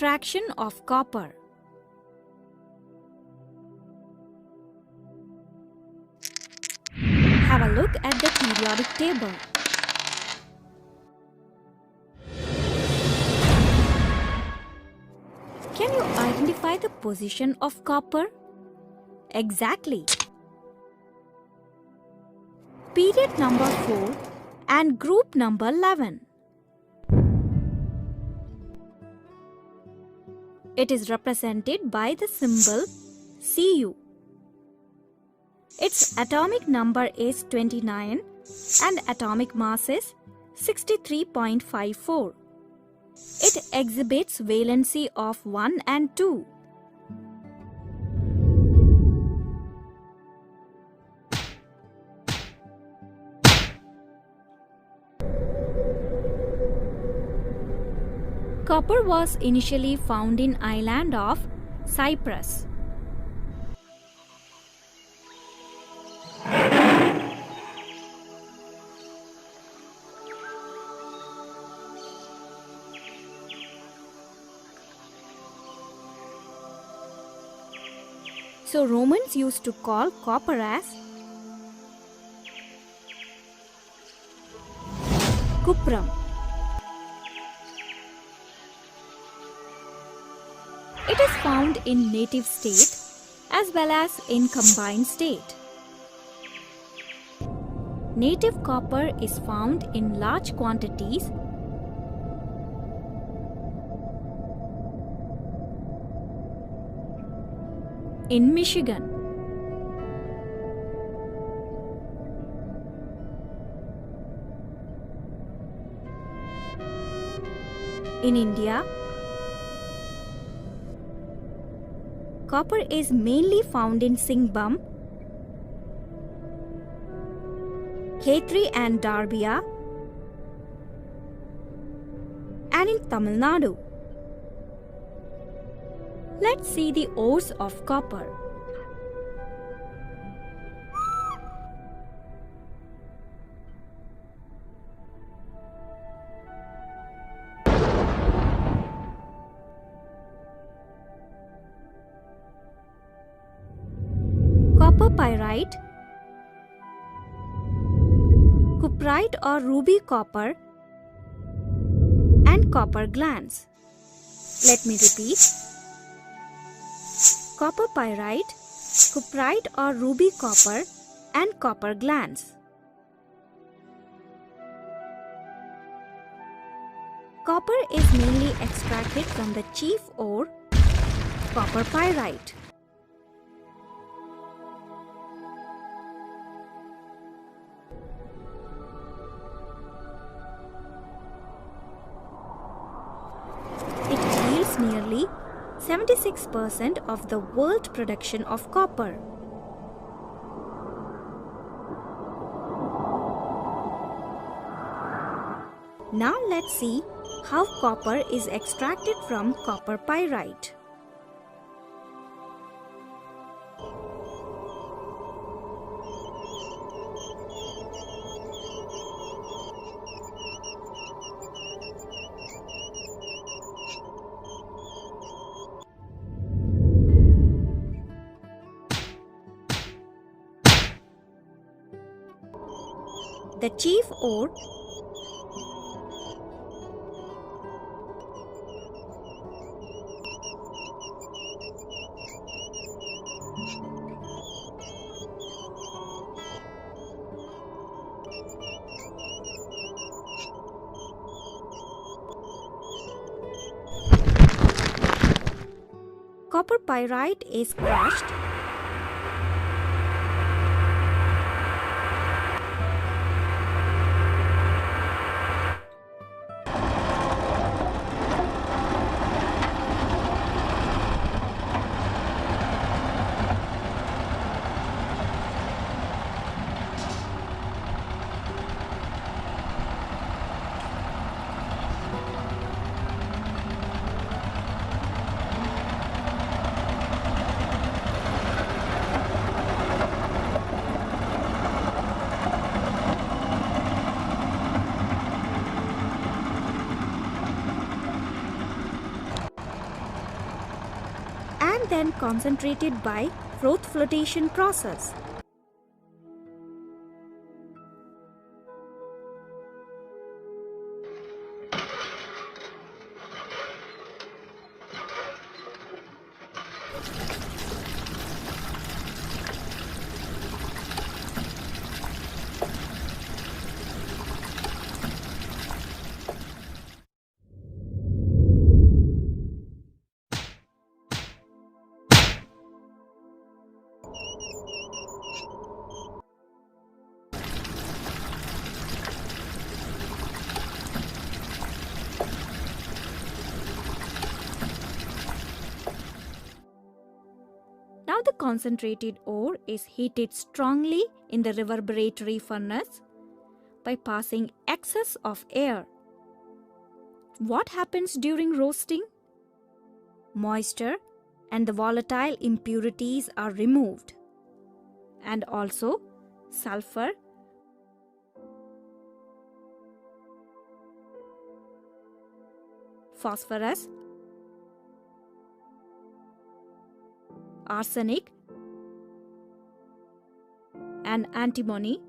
Extraction of copper. Have a look at the periodic table. Can you identify the position of copper? Exactly. Period number 4 and group number 11. It is represented by the symbol Cu. Its atomic number is 29 and atomic mass is 63.54. It exhibits valency of 1 and 2. Copper was initially found in island of Cyprus. So Romans used to call copper as cuprum. It is found in native state as well as in combined state. Native copper is found in large quantities in Michigan. In India, copper is mainly found in Singbum, Khetri and Darbia, and in Tamil Nadu. Let's see the ores of copper. Copper pyrite, cuprite or ruby copper, and copper glands. Let me repeat. Copper pyrite, cuprite or ruby copper, and copper glands. Copper is mainly extracted from the chief ore, copper pyrite. It yields nearly 76% of the world production of copper. Now let's see how copper is extracted from copper pyrite. The chief ore copper pyrite is crushed . and then concentrated by froth flotation process. Now the concentrated ore is heated strongly in the reverberatory furnace by passing excess of air. What happens during roasting? Moisture and the volatile impurities are removed, and also sulfur, phosphorus, arsenic, and antimony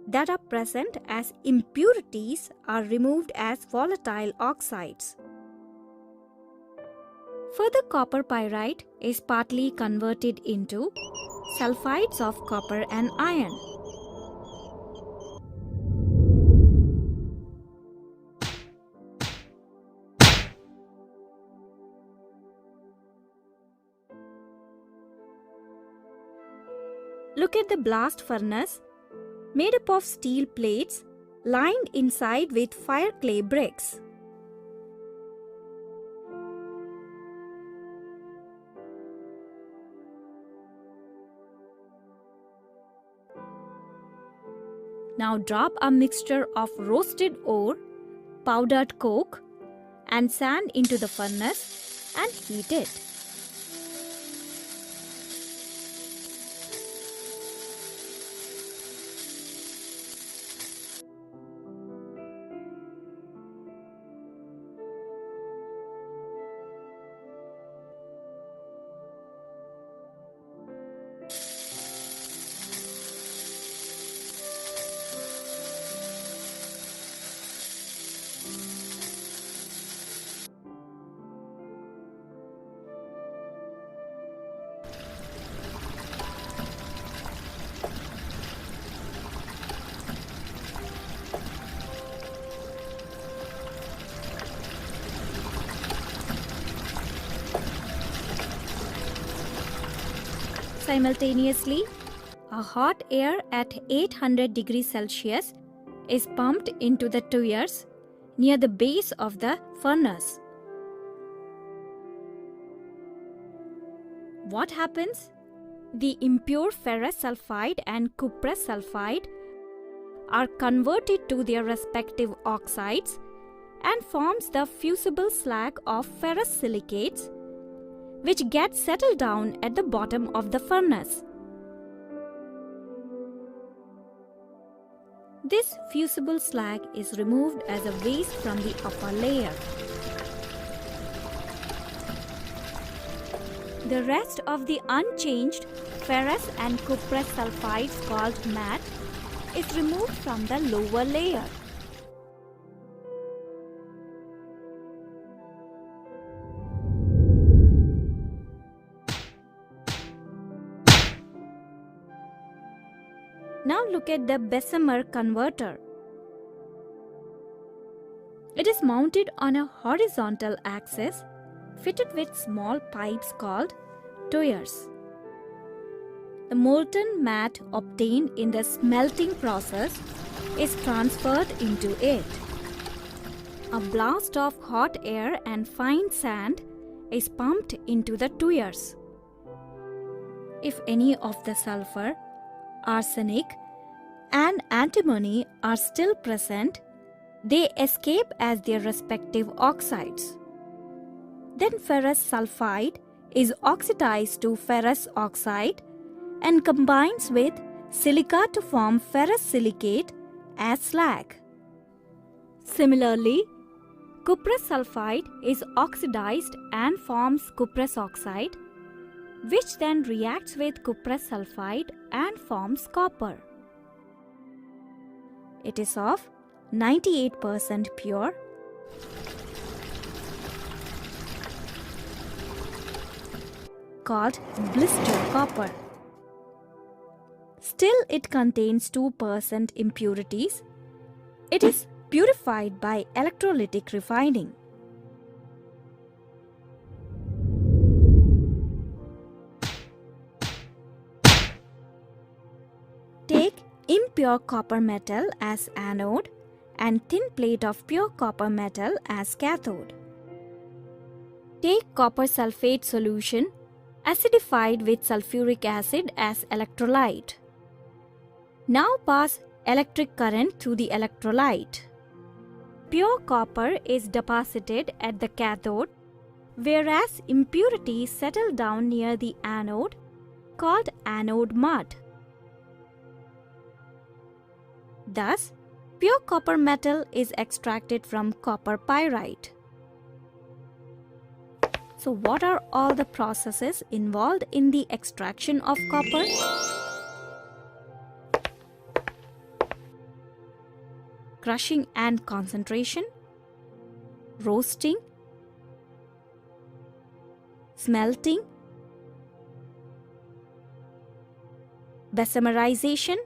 that are present as impurities are removed as volatile oxides. Further, copper pyrite is partly converted into sulfides of copper and iron. Look at the blast furnace made up of steel plates lined inside with fire clay bricks. Now drop a mixture of roasted ore, powdered coke, and sand into the furnace and heat it. Simultaneously, a hot air at 800 degrees Celsius is pumped into the tuyeres near the base of the furnace. What happens? The impure ferrous sulfide and cuprous sulfide are converted to their respective oxides and forms the fusible slag of ferrous silicates, which gets settled down at the bottom of the furnace. This fusible slag is removed as a waste from the upper layer. The rest of the unchanged ferrous and cuprous sulfides, called matte, is removed from the lower layer. Now look at the Bessemer converter. It is mounted on a horizontal axis fitted with small pipes called tuyeres. The molten matte obtained in the smelting process is transferred into it. A blast of hot air and fine sand is pumped into the tuyeres. If any of the sulfur, arsenic, and antimony are still present, they escape as their respective oxides. Then ferrous sulfide is oxidized to ferrous oxide and combines with silica to form ferrous silicate as slag. Similarly, cuprous sulfide is oxidized and forms cuprous oxide, which then reacts with cuprous sulfide and forms copper. It is of 98% pure, called blister copper. Still, it contains 2% impurities. It is purified by electrolytic refining. Take impure copper metal as anode and thin plate of pure copper metal as cathode. Take copper sulfate solution acidified with sulfuric acid as electrolyte. Now pass electric current through the electrolyte. Pure copper is deposited at the cathode, whereas impurities settle down near the anode, called anode mud. Thus, pure copper metal is extracted from copper pyrite. So, what are all the processes involved in the extraction of copper? Crushing and concentration, roasting, smelting, bessemerization,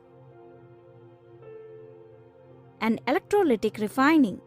and electrolytic refining.